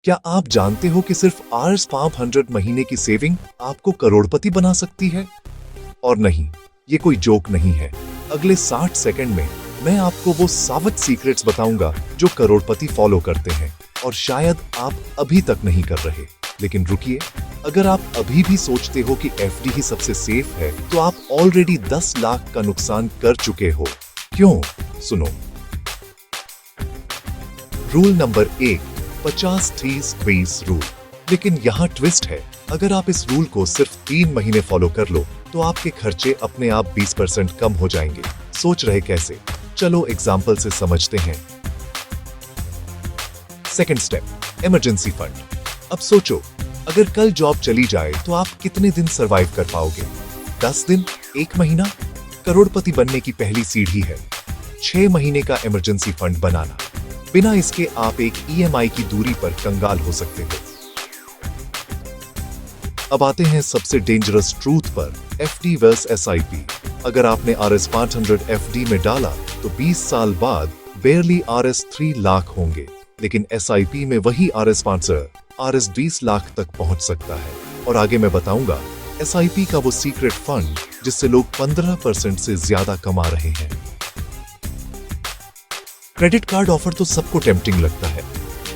क्या आप जानते हो कि सिर्फ Rs 500 महीने की सेविंग आपको करोड़पति बना सकती है? और नहीं, ये कोई जोक नहीं है। अगले 60 सेकंड में मैं आपको वो सावध सीक्रेट्स बताऊंगा जो करोड़पति फॉलो करते हैं और शायद आप अभी तक नहीं कर रहे। लेकिन रुकिए, अगर आप अभी भी सोचते हो कि एफडी ही सबसे सेफ है, तो आप ऑलरेडी 10 लाख का नुकसान कर चुके हो। क्यों? सुनो। Rule number 1, 50-30-20 rule. लेकिन यहाँ ट्विस्ट है, अगर आप इस रूल को सिर्फ 3 महीने फॉलो कर लो तो आपके खर्चे अपने आप 20% कम हो जाएंगे। सोच रहे कैसे? चलो एग्जाम्पल से समझते हैं। Second step, emergency fund. अब सोचो, अगर कल जॉब चली जाए तो आप कितने दिन सरवाइव कर पाओगे? 10 दिन? 1 महीना? करोड़पति बनने की पहली सीढ़ी है 6 महीने का इमरजेंसी फंड बनाना। बिना इसके आप एक ईएमआई की दूरी पर कंगाल हो सकते हो। अब आते हैं सबसे डेंजरस ट्रूथ पर, एफडी वर्स एसआईपी। अगर आपने Rs 500 एफडी में डाला तो 20 साल बाद बेयरली Rs 3 लाख होंगे, लेकिन एसआईपी में वही Rs 500 Rs 20 लाख तक पहुंच सकता है। और आगे मैं बताऊंगा एसआईपी का वो सीक्रेट फंड जिससे लोग 15% से ज्यादा कमा रहे हैं। क्रेडिट कार्ड ऑफर तो सबको टेम्पटिंग लगता है,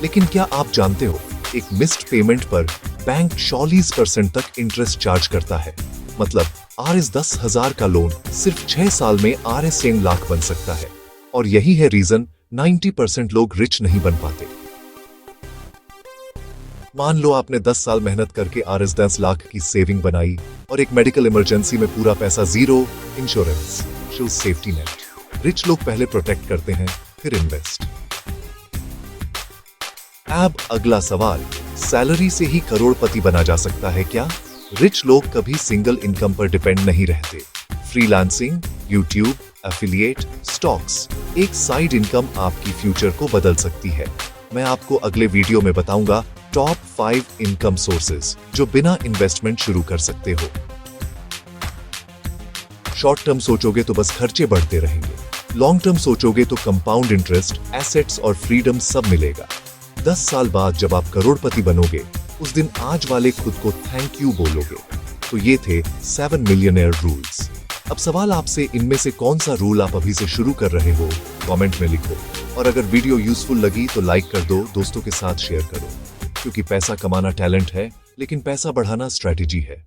लेकिन क्या आप जानते हो एक मिस्ड पेमेंट पर बैंक 40% तक इंटरेस्ट चार्ज करता है। मतलब Rs 10,000 का लोन सिर्फ 6 साल में Rs 1 लाख बन सकता है। और यही है रीजन 90% लोग रिच नहीं बन पाते। मान लो आपने 10 साल मेहनत करके Rs 10 लाख की सेविंग बनाई और एक मेडिकल इमरजेंसी में पूरा पैसा zero, insurance, safety net. Rich लोग पहले प्रोटेक्ट करते हैं, फिर इन्वेस्ट। अब अगला सवाल, सैलरी से ही करोड़पति बना जा सकता है क्या? रिच लोग कभी सिंगल इनकम पर डिपेंड नहीं रहते। फ्रीलांसिंग, यूट्यूब, एफिलिएट, स्टॉक्स, एक साइड इनकम आपकी फ्यूचर को बदल सकती है। मैं आपको अगले वीडियो में बताऊंगा टॉप 5 इनकम सोर्सेज जो बिना इन्वेस्टमेंट शुरू कर सकते हो। शॉर्ट टर्म सोचोगे तो बस खर्चे बढ़ते रहेंगे, लॉन्ग टर्म सोचोगे तो कंपाउंड इंटरेस्ट, एसेट्स और फ्रीडम सब मिलेगा। 10 साल बाद जब आप करोड़पति बनोगे, उस दिन आज वाले खुद को थैंक यू बोलोगे। तो ये थे 7 मिलियनेयर रूल्स। अब सवाल आपसे, इनमें से कौन सा रूल आप अभी से शुरू कर रहे हो? कमेंट में लिखो। और अगर वीडियो यूजफुल लगी तो लाइक कर दो, दोस्तों के साथ शेयर करो। क्योंकि पैसा कमाना टैलेंट है, लेकिन पैसा बढ़ाना स्ट्रैटेजी है।